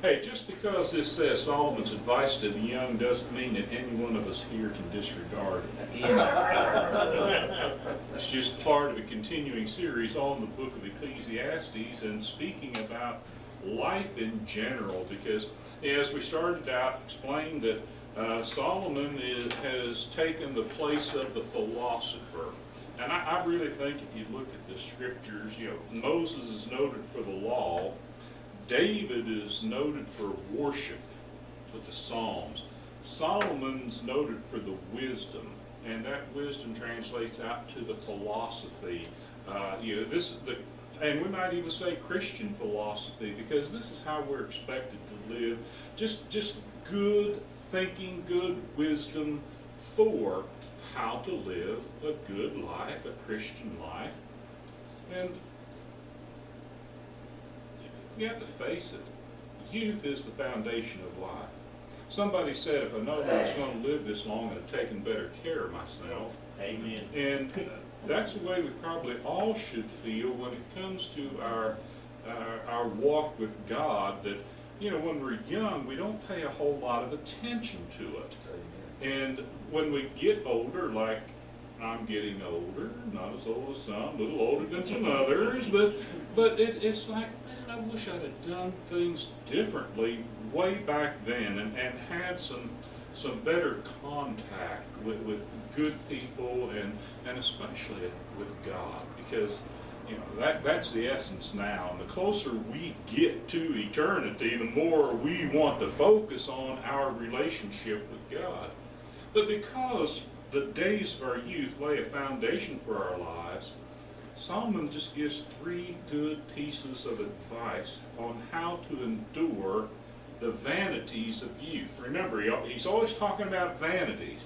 Hey, just because this says Solomon's advice to the young doesn't mean that any one of us here can disregard it. It's just part of a continuing series on the book of Ecclesiastes and speaking about life in general, because as we started out, explained that Solomon has taken the place of the philosopher. And I really think if you look at the scriptures, Moses is noted for the law. David is noted for worship with the Psalms. Solomon's noted for the wisdom, and that wisdom translates out to the philosophy. And we might even say Christian philosophy, because this is how we're expected to live. Just good thinking, good wisdom for how to live a good life, a Christian life. And you have to face it. Youth is the foundation of life. Somebody said, if I know that I was going to live this long, I'd have taken better care of myself. Amen. And that's the way we probably all should feel when it comes to our walk with God, that, when we're young, we don't pay a whole lot of attention to it. And when we get older, like I'm getting older, not as old as some, a little older than some others, but it's like, man, I wish I'd have done things differently way back then, and had some better contact with good people, and especially with God, because that's the essence now. And the closer we get to eternity, the more we want to focus on our relationship with God. But because the days of our youth lay a foundation for our lives, Solomon just gives 3 good pieces of advice on how to endure the vanities of youth. Remember, he's always talking about vanities.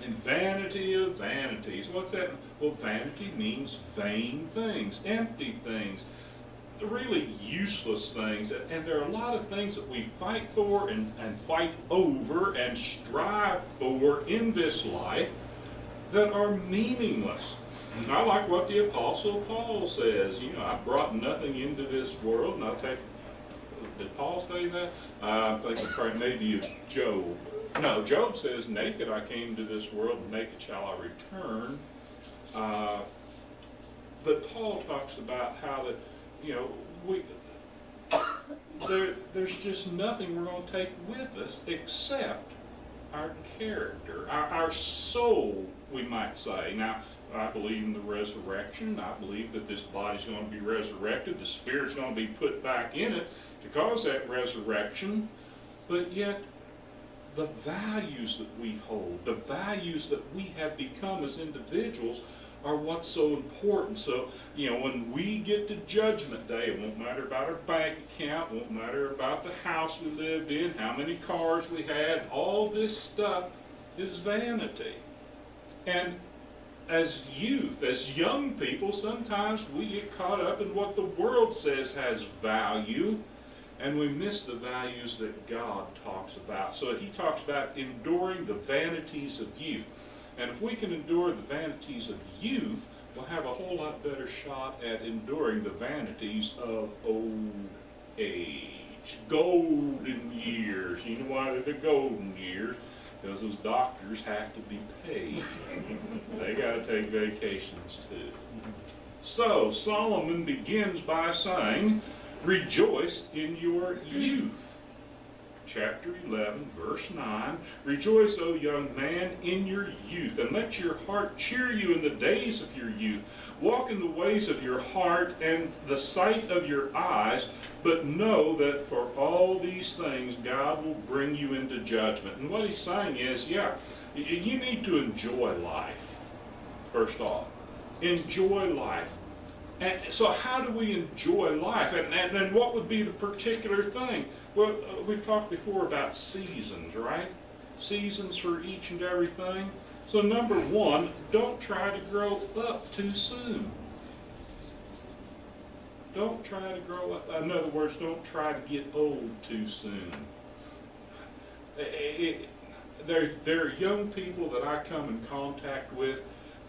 And vanity of vanities. What's that? Well, vanity means vain things, empty things, really useless things. And there are a lot of things that we fight for and fight over and strive for in this life that are meaningless. And I like what the Apostle Paul says. I brought nothing into this world, and did Paul say that? I think it probably maybe Job. No, Job says, naked I came to this world, and naked shall I return. But Paul talks about how that, there's just nothing we're going to take with us except our character, our soul, we might say. Now, I believe in the resurrection. I believe that this body's going to be resurrected. The spirit's going to be put back in it to cause that resurrection. But yet, the values that we hold, the values that we have become as individuals, are what's so important. So, when we get to Judgment Day, it won't matter about our bank account, it won't matter about the house we lived in, how many cars we had. All this stuff is vanity. And as youth, as young people, sometimes we get caught up in what the world says has value, and we miss the values that God talks about. So he talks about enduring the vanities of youth. And if we can endure the vanities of youth, we'll have a whole lot better shot at enduring the vanities of old age. Golden years. You know why they're the golden years? Because those doctors have to be paid. They got to take vacations too. So Solomon begins by saying, rejoice in your youth. Chapter 11, verse 9, rejoice, O young man, in your youth, and let your heart cheer you in the days of your youth. Walk in the ways of your heart and the sight of your eyes, but know that for all these things God will bring you into judgment. And what he's saying is, you need to enjoy life, first off. Enjoy life. And so how do we enjoy life? And what would be the particular thing? Well, we've talked before about seasons, right? Seasons for each and everything. So number 1, don't try to grow up too soon. Don't try to grow up. In other words, don't try to get old too soon. There are young people that I come in contact with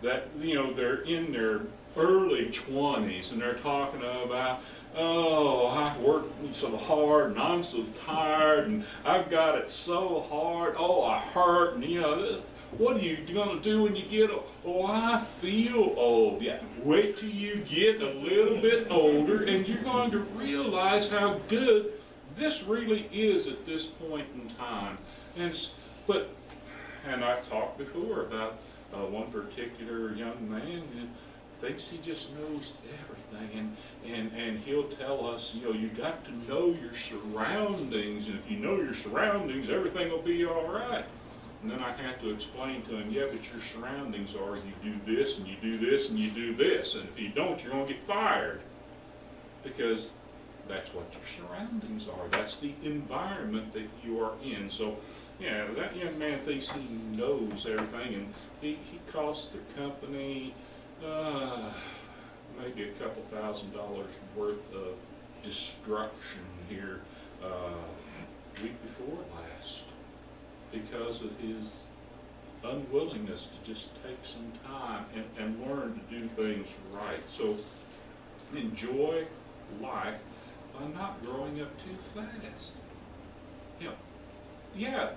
that, they're in their early 20s, and they're talking about, oh, I've worked so hard and I'm so tired and I've got it so hard. Oh, I hurt. And, what are you going to do when you get old? Oh, I feel old. Yeah, wait till you get a little bit older and you're going to realize how good this really is at this point in time. And I've talked before about one particular young man who thinks he just knows everything, and he'll tell us, you got to know your surroundings, and if you know your surroundings, everything will be all right. And then I have to explain to him, yeah, but your surroundings are you do this, and you do this, and you do this, and if you don't, you're going to get fired. Because that's what your surroundings are. That's the environment that you are in. So, yeah, that young man thinks he knows everything, and he costs the company maybe a couple $1,000s worth of destruction here week before last because of his unwillingness to just take some time and learn to do things right. So enjoy life by not growing up too fast. Yeah,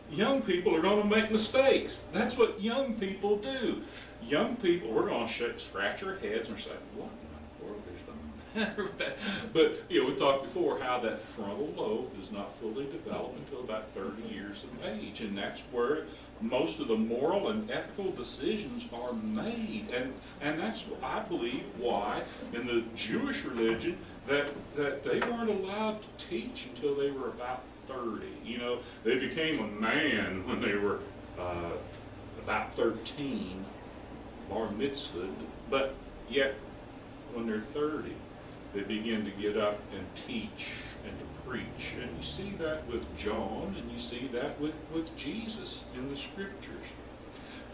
young people are going to make mistakes. That's what young people do. Young people, we're going to scratch our heads and say, what in the world is the matter with that? But we talked before how that frontal lobe is not fully developed until about 30 years of age, and that's where most of the moral and ethical decisions are made. And that's, I believe, why in the Jewish religion that they weren't allowed to teach until they were about 30. They became a man when they were about 13, bar mitzvah, but yet when they're 30, they begin to get up and teach and to preach. And you see that with John, and you see that with Jesus in the Scriptures.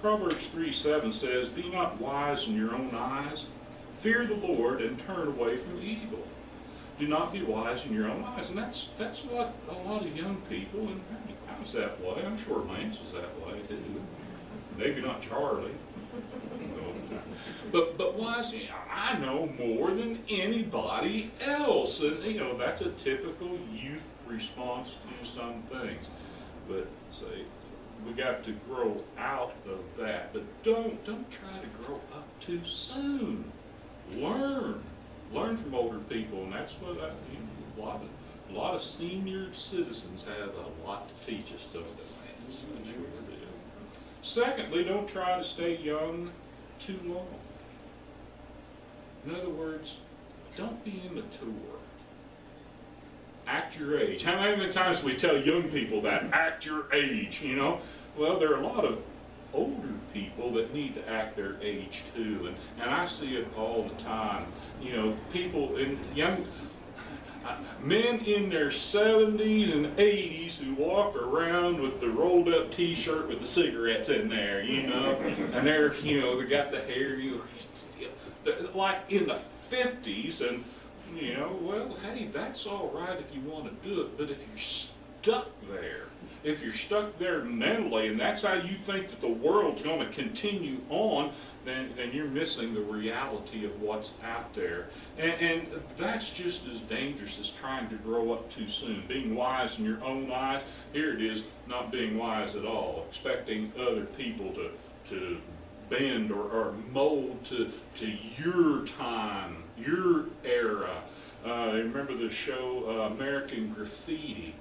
Proverbs 3:7 says, "Be not wise in your own eyes. Fear the Lord and turn away from evil." Do not be wise in your own eyes. And that's what a lot of young people, and I was that way. I'm sure Lance was that way too. Maybe not Charlie. But wise, I know more than anybody else. And that's a typical youth response to some things. But say, we got to grow out of that. But don't try to grow up too soon. Learn from older people, and that's what a lot of senior citizens have a lot to teach us, don't they? I'm sure they do. Secondly, don't try to stay young too long. In other words, don't be immature. Act your age. How many times do we tell young people that? Act your age, Well, there are a lot of older people that need to act their age too, and I see it all the time. People in men in their 70s and 80s who walk around with the rolled up t-shirt with the cigarettes in there, and they're, they got the hair, like in the 50s, and well, hey, that's all right if you want to do it, but if you're stuck there mentally, and that's how you think that the world's going to continue on, then you're missing the reality of what's out there. And that's just as dangerous as trying to grow up too soon. Being wise in your own eyes, here it is, not being wise at all, expecting other people to bend or mold to your time, your era. Remember the show American Graffiti?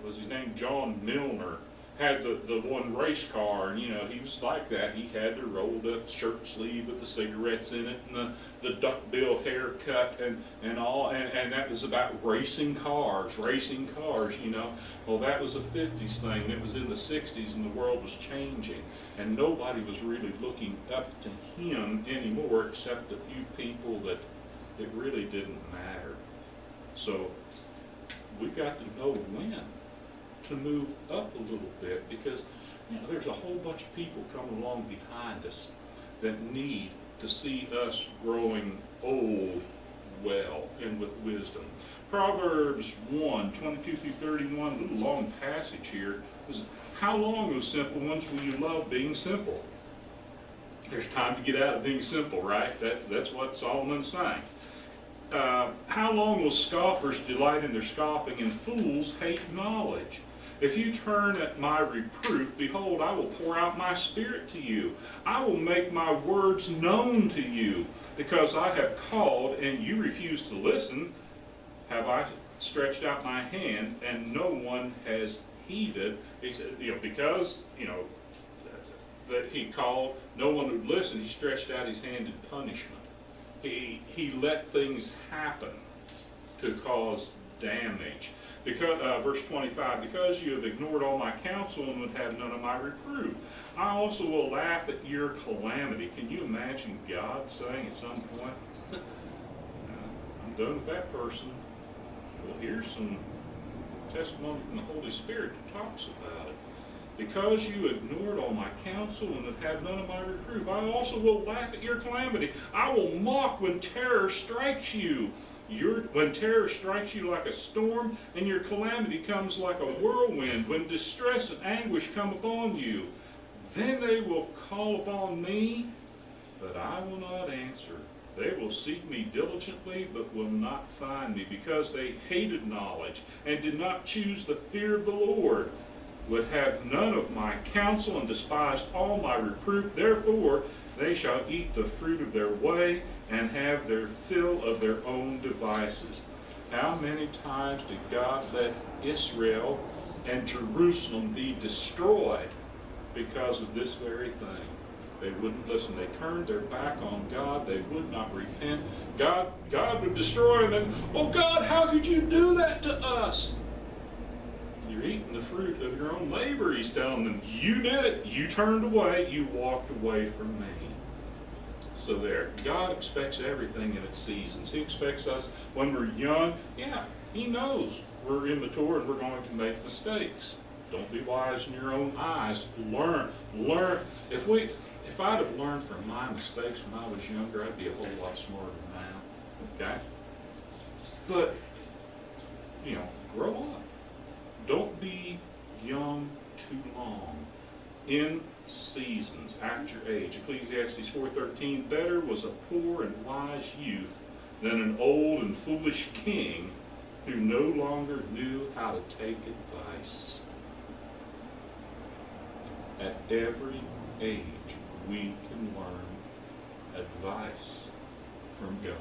Was his name John Milner, had the one race car, and he was like that. He had the rolled up shirt sleeve with the cigarettes in it, and the duckbill haircut, and all, and that was about racing cars. Well, that was a 50s thing. It was in the 60s, and the world was changing, and nobody was really looking up to him anymore, except a few people that it really didn't matter. So we've got to know when to move up a little bit, because there's a whole bunch of people coming along behind us that need to see us growing old well and with wisdom. Proverbs 1:22-31, a little long passage here. How long, O simple ones, will you love being simple? There's time to get out of being simple, right? That's what Solomon's saying. How long will scoffers delight in their scoffing, and fools hate knowledge? If you turn at my reproof, behold, I will pour out my spirit to you. I will make my words known to you. Because I have called, and you refuse to listen, have I stretched out my hand, and no one has heeded. He said, because, that he called, no one would listen, he stretched out his hand in punishment. He let things happen to cause damage. Because, verse 25, because you have ignored all my counsel and would have none of my reproof, I also will laugh at your calamity. Can you imagine God saying at some point, I'm done with that person. Well, here's some testimony from the Holy Spirit that talks about it. Because you ignored all my counsel and have had none of my reproof, I also will laugh at your calamity. I will mock when terror strikes you. When terror strikes you like a storm, and your calamity comes like a whirlwind, when distress and anguish come upon you, then they will call upon me, but I will not answer. They will seek me diligently, but will not find me, because they hated knowledge and did not choose the fear of the Lord, would have none of my counsel and despised all my reproof. Therefore they shall eat the fruit of their way and have their fill of their own devices. How many times did God let Israel and Jerusalem be destroyed because of this very thing? They wouldn't listen. They turned their back on God. They would not repent. God would destroy them. And, oh God, how could you do that to us? You're eating the fruit of your own labor, he's telling them. You did it. You turned away. You walked away from me. So there, God expects everything in its seasons. He expects us when we're young. Yeah, he knows we're immature and we're going to make mistakes. Don't be wise in your own eyes. Learn. If I'd have learned from my mistakes when I was younger, I'd be a whole lot smarter now. Okay? But, grow up. Don't be young too long. In seasons, at your age. Ecclesiastes 4:13, better was a poor and wise youth than an old and foolish king who no longer knew how to take advice. At every age, we can learn advice from God.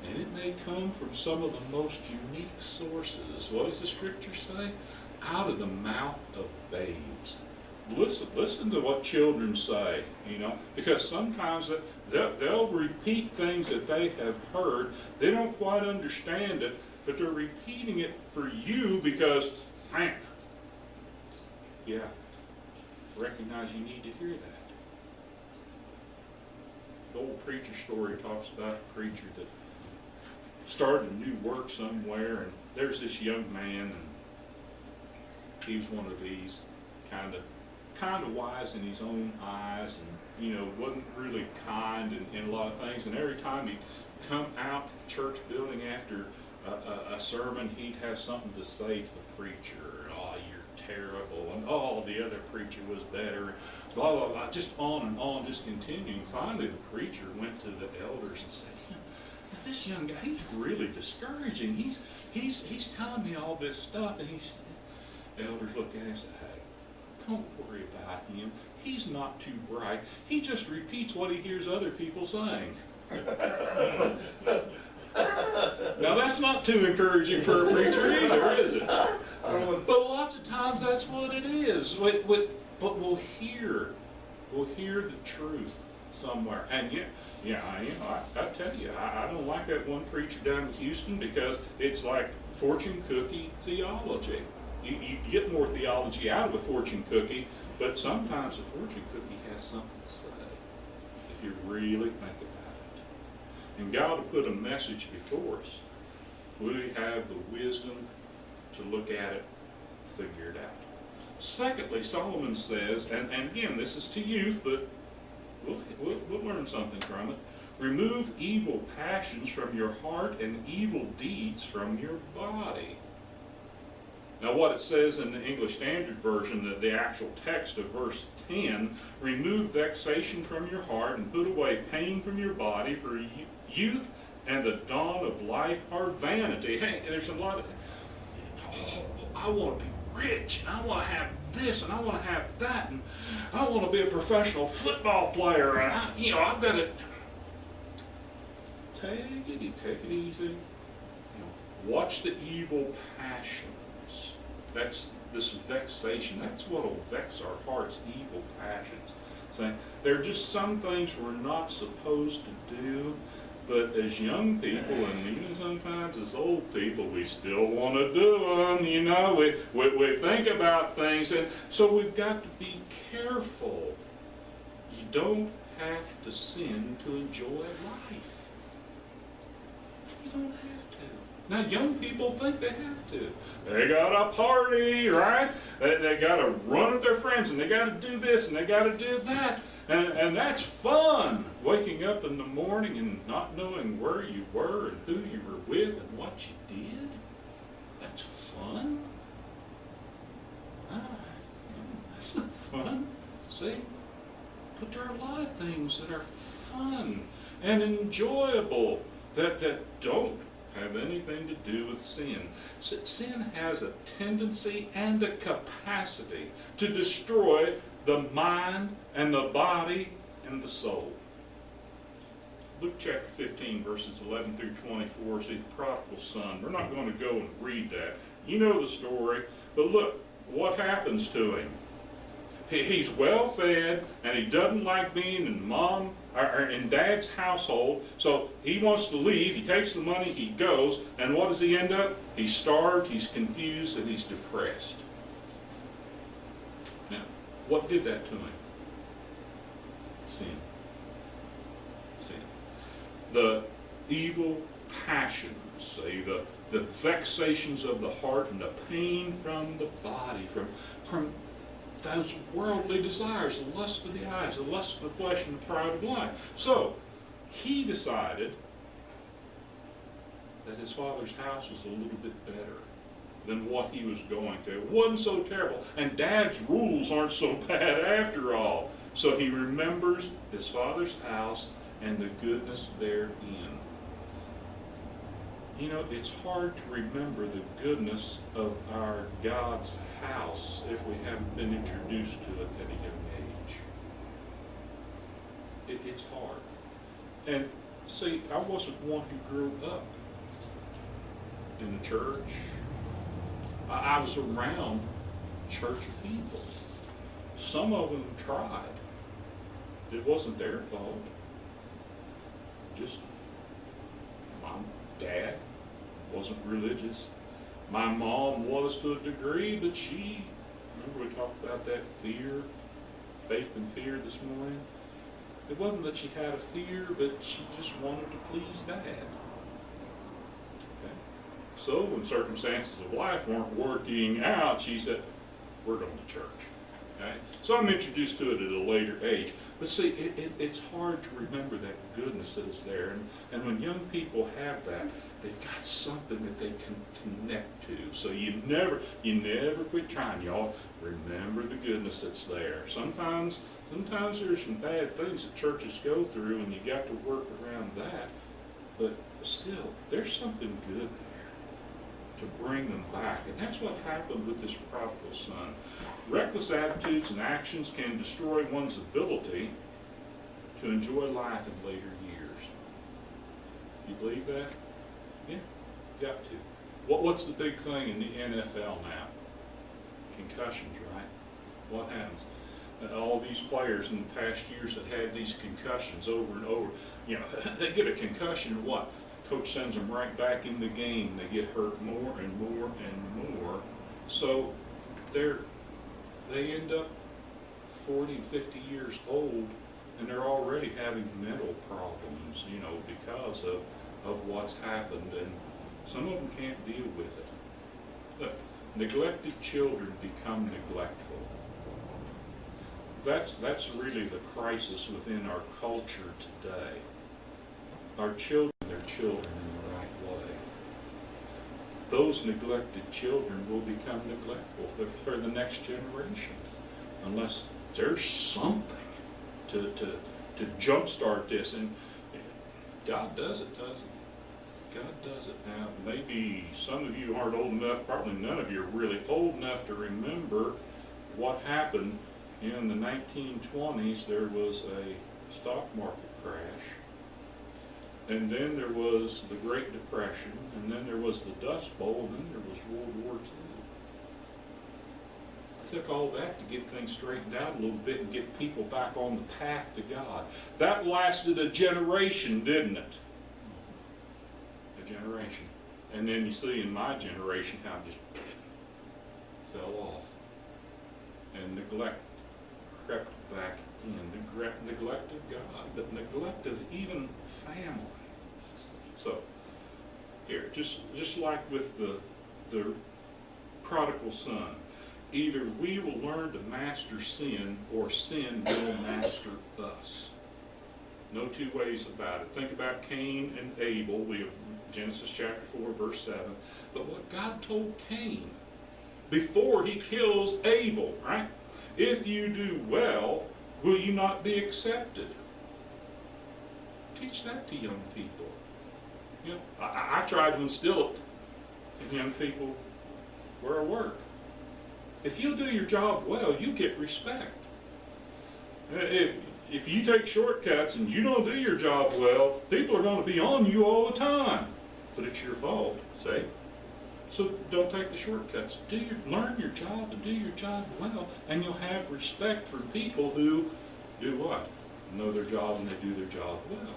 And it may come from some of the most unique sources. What does the scripture say? Out of the mouth of babes. Listen to what children say, because sometimes they'll repeat things that they have heard. They don't quite understand it, but they're repeating it for you because, man, recognize you need to hear that. The old preacher story talks about a preacher that started a new work somewhere, and there's this young man, and he was one of these kind of wise in his own eyes, and wasn't really kind in a lot of things. And every time he'd come out to the church building after a sermon, he'd have something to say to the preacher. Oh, you're terrible, and oh, the other preacher was better, blah blah blah, just on and on, just continuing. Finally, the preacher went to the elders and said, this young guy, he's really discouraging. He's telling me all this stuff, and the elders looked at him and said, hey, don't worry about him. He's not too bright. He just repeats what he hears other people saying. Now that's not too encouraging for a preacher either, is it? But lots of times that's what it is. But we'll hear the truth somewhere. And I tell you, I don't like that one preacher down in Houston because it's like fortune cookie theology. You get more theology out of a fortune cookie, but sometimes a fortune cookie has something to say if you really think about it. And God will put a message before us. We have the wisdom to look at it, figure it out. Secondly, Solomon says, and again, this is to youth, but we'll learn something from it. Remove evil passions from your heart and evil deeds from your body. Now what it says in the English Standard Version, the actual text of verse 10, remove vexation from your heart and put away pain from your body, for youth and the dawn of life are vanity. Hey, there's a lot of, oh, I want to be rich, and I want to have this, and I want to have that, and I want to be a professional football player, and I've got to take it easy. Watch the evil passions. This vexation. That's what will vex our hearts, evil passions. Saying there are just some things we're not supposed to do, but as young people, and even sometimes as old people, we still want to do them. We think about things, and so we've got to be careful. You don't have to sin to enjoy life. You don't have to. Now, young people think they have to. They got a party, right? They got to run with their friends, and they got to do this, and they got to do that. And that's fun, waking up in the morning and not knowing where you were and who you were with and what you did. That's fun. That's not fun. See? But there are a lot of things that are fun and enjoyable that don't have anything to do with sin. Sin has a tendency and a capacity to destroy the mind and the body and the soul. Luke chapter 15, verses 11 through 24, see the prodigal son. We're not going to go and read that. You know the story, but look what happens to him. He's well fed, and he doesn't like being in mom or in dad's household, so he wants to leave. He takes the money, he goes, and what does he end up? He's starved, he's confused, and he's depressed. Now, what did that to him? Sin. Sin. The evil passions, say, the vexations of the heart and the pain from the body, from those worldly desires, the lust of the eyes, the lust of the flesh, and the pride of life. So, he decided that his father's house was a little bit better than what he was going to. It wasn't so terrible. And dad's rules aren't so bad after all. So he remembers his father's house and the goodness therein. You know, it's hard to remember the goodness of our God's house if we haven't been introduced to it at a young age. It's hard. And see, I wasn't one who grew up in the church. I was around church people. Some of them tried. It wasn't their fault. Just my dad wasn't religious. My mom was to a degree, but remember we talked about that fear, faith and fear this morning? It wasn't that she had a fear, but she just wanted to please Dad. Okay? So when circumstances of life weren't working out, she said, we're going to church. Okay? So I'm introduced to it at a later age. But see, it's hard to remember that goodness that is there. And when young people have that, they've got something that they can connect to. So you never quit trying, y'all. Remember the goodness that's there. Sometimes there's some bad things that churches go through, and you got to work around that. But still, there's something good there to bring them back. And that's what happened with this prodigal son. Reckless attitudes and actions can destroy one's ability to enjoy life in later years. You believe that? Yeah, got to. What's the big thing in the NFL now? Concussions, right? What happens? All these players in the past years that had these concussions over and over, they get a concussion or what? Coach sends them right back in the game. They get hurt more and more and more. So they end up 40 and 50 years old, and they're already having mental problems, because of what's happened, and some of them can't deal with it. Look, neglected children become neglectful. That's really the crisis within our culture today. Our children, they're children in the right way. those neglected children will become neglectful for the next generation, unless there's something to jumpstart this. And God does it, doesn't He? God does it. Now, maybe some of you aren't old enough, probably none of you are really old enough to remember what happened in the 1920s. There was a stock market crash. And then there was the Great Depression, and then there was the Dust Bowl, and then there was World War II. It took all that to get things straightened out a little bit and get people back on the path to God. That lasted a generation, didn't it? A generation. And then you see in my generation how it just fell off. And neglect crept back in. Neglect of God, but neglect of even family. So, here, just like with the prodigal son, either we will learn to master sin, or sin will master us. No two ways about it. Think about Cain and Abel. We have Genesis chapter 4, verse 7. But what God told Cain before he kills Abel, right? If you do well, will you not be accepted? Teach that to young people. You know, I try to instill it in young people where I work. If you do your job well, you get respect. If you take shortcuts and you don't do your job well, people are going to be on you all the time. But it's your fault, see? So don't take the shortcuts. Learn your job and do your job well, and you'll have respect for people who do what? Know their job and they do their job well.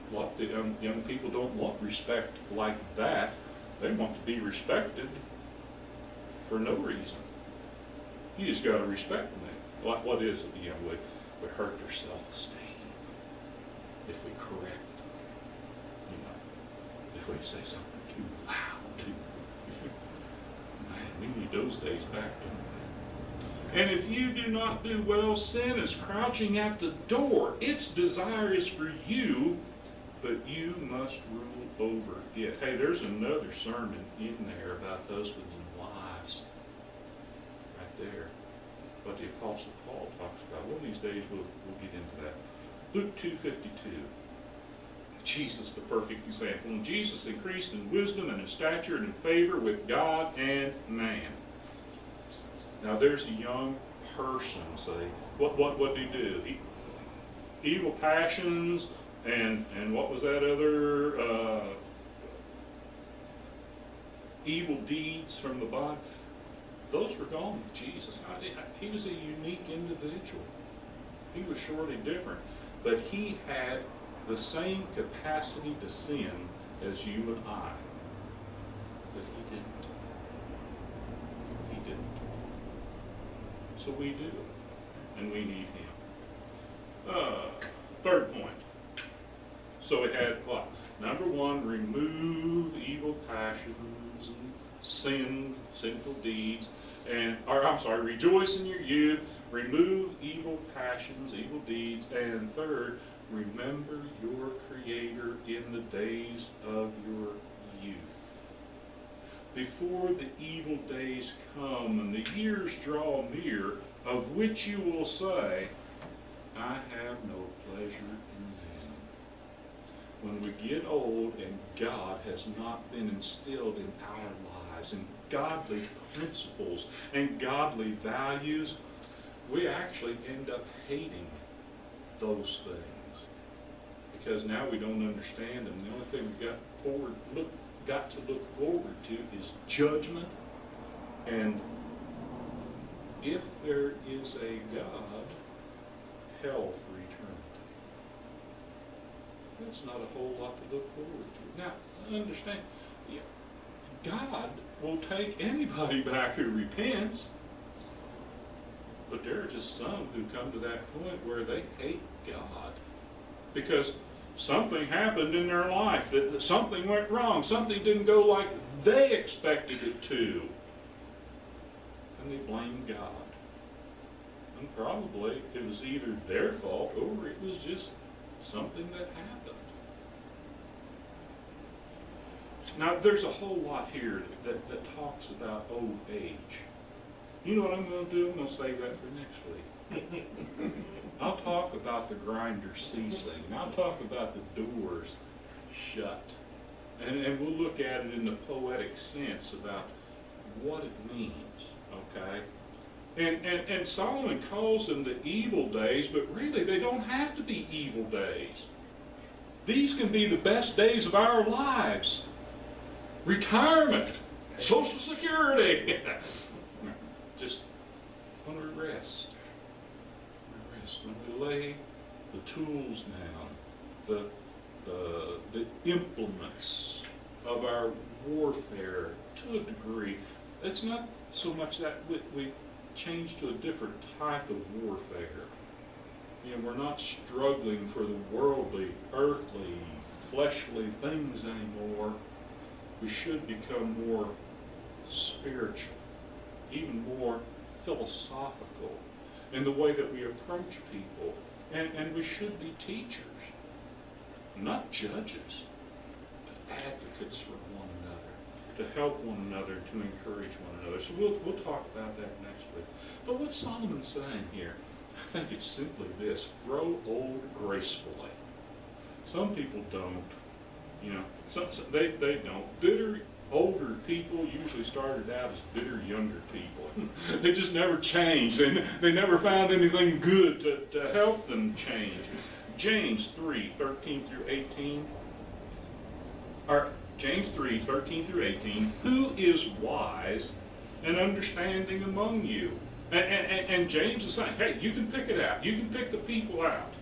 A lot of the young people don't want respect like that. They want to be respected for no reason. You just got to respect them. What is it? You know, we hurt their self-esteem if we correct them. You know, if we say something too loud, man, we need those days back, don't we? And if you do not do well, sin is crouching at the door. Its desire is for you, but you must rule over it. Hey, there's another sermon in there about husbands and wives. Right there. What the Apostle Paul talks about. One of these days we'll get into that. Luke 2:52. Jesus, the perfect example. And Jesus increased in wisdom and in stature and in favor with God and man. Now there's a young person, say, what did he do? Evil passions and what was that other evil deeds from the body? Those were gone with Jesus. He was a unique individual. He was surely different, but he had the same capacity to sin as you and I. But he didn't. He didn't. So we do. And we need him. Third point. So we had what? Number one, remove evil passions and sinful deeds. Rejoice in your youth. Remove evil passions, evil deeds. And third, remember your Creator in the days of your youth. Before the evil days come and the years draw near, of which you will say, I have no pleasure in them. When we get old and God has not been instilled in our lives, and godly principles and godly values, we actually end up hating those things. Because now we don't understand them. The only thing we've got to look forward to is judgment. And if there is a God, hell for eternity. That's not a whole lot to look forward to. Now, understand, God will take anybody back who repents. But there are just some who come to that point where they hate God. Because something happened in their life, that something went wrong, something didn't go like they expected it to. And they blame God. And probably it was either their fault or it was just something that happened. Now, there's a whole lot here that talks about old age. You know what I'm going to do? I'm going to save that for next week. I'll talk about the grinder ceasing. And I'll talk about the doors shut. And we'll look at it in the poetic sense about what it means, okay? And Solomon calls them the evil days, but really they don't have to be evil days. These can be the best days of our lives. Retirement, Social Security. Just when we rest. When we lay the tools down, the implements of our warfare to a degree. It's not so much that we change to a different type of warfare. You know, we're not struggling for the worldly, earthly, fleshly things anymore. We should become more spiritual, even more philosophical in the way that we approach people. And we should be teachers, not judges, but advocates for one another, to help one another, to encourage one another. So we'll talk about that next week. But what's Solomon saying here? I think it's simply this: grow old gracefully. Some people don't. You know, they don't. Bitter older people usually started out as bitter younger people. They just never changed. They never found anything good to help them change. James 3:13 through 18. Or James 3:13 through 18. Who is wise and understanding among you? And James is saying, hey, you can pick it out. You can pick the people out.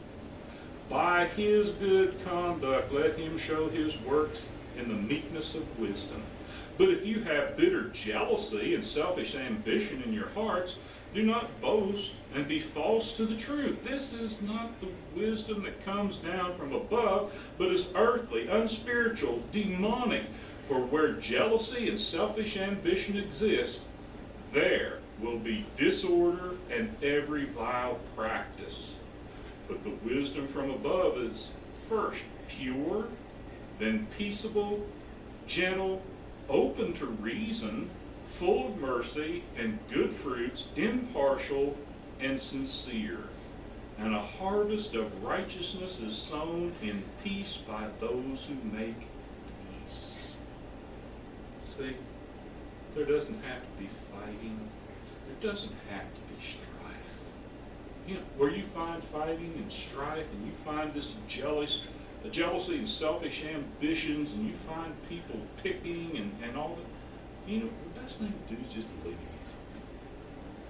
By his good conduct, let him show his works in the meekness of wisdom. But if you have bitter jealousy and selfish ambition in your hearts, do not boast and be false to the truth. This is not the wisdom that comes down from above, but is earthly, unspiritual, demonic. For where jealousy and selfish ambition exist, there will be disorder and every vile practice. But the wisdom from above is first pure, then peaceable, gentle, open to reason, full of mercy and good fruits, impartial and sincere. And a harvest of righteousness is sown in peace by those who make peace. See, there doesn't have to be fighting. There doesn't have to be strife. You know, where you find fighting and strife, and you find this jealousy and selfish ambitions, and you find people picking and all that, you know, the best thing to do is just leave.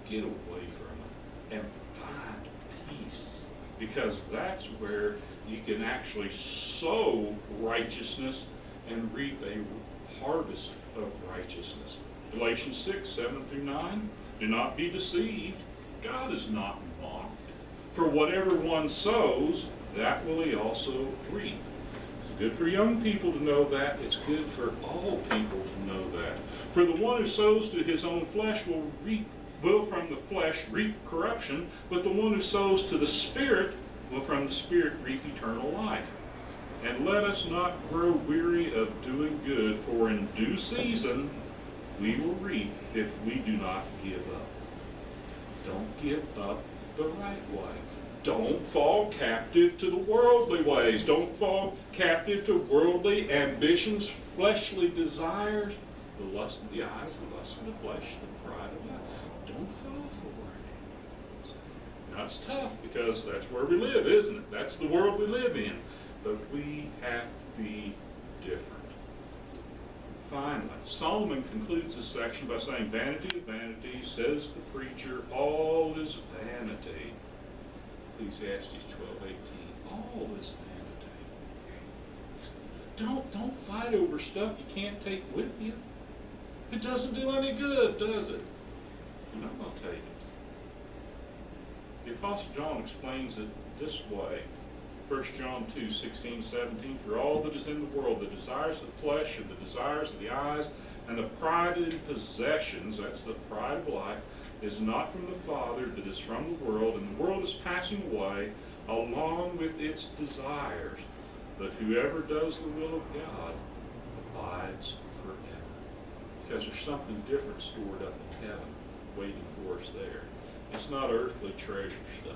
Get away from it and find peace, because that's where you can actually sow righteousness and reap a harvest of righteousness. Galatians 6:7 through 9. Do not be deceived. God is not mocked. For whatever one sows, that will he also reap. It's good for young people to know that. It's good for all people to know that. For the one who sows to his own flesh will from the flesh reap corruption, but the one who sows to the Spirit will from the Spirit reap eternal life. And let us not grow weary of doing good, for in due season we will reap if we do not give up. Don't give up the right way. Don't fall captive to the worldly ways. Don't fall captive to worldly ambitions, fleshly desires, the lust of the eyes, the lust of the flesh, the pride of life. Don't fall for it. Now it's tough because that's where we live, isn't it? That's the world we live in. But we have to be different. Finally, Solomon concludes this section by saying, vanity of vanities, says the preacher, all is vanity. Ecclesiastes 12:18. All is vanity. Don't fight over stuff you can't take with you. It doesn't do any good, does it? You're not going to take it. The Apostle John explains it this way. 1 John 2:16-17, for all that is in the world, the desires of the flesh and the desires of the eyes and the pride in possessions, that's the pride of life, is not from the Father, but is from the world, and the world is passing away along with its desires. But whoever does the will of God abides forever. Because there's something different stored up in heaven waiting for us there. It's not earthly treasure stuff.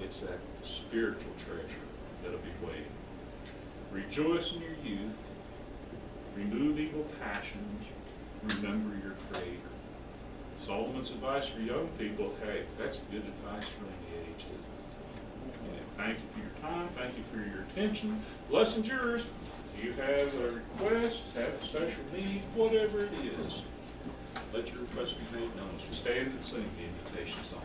It's that spiritual treasure that'll be waiting. Rejoice in your youth. Remove evil passions. Remember your Creator. Solomon's advice for young people, hey, that's good advice for any age, isn't it? Yeah, thank you for your time. Thank you for your attention. Blessing's yours. If you have a request, have a special need, whatever it is, let your request be made known. So stand and sing the invitation song.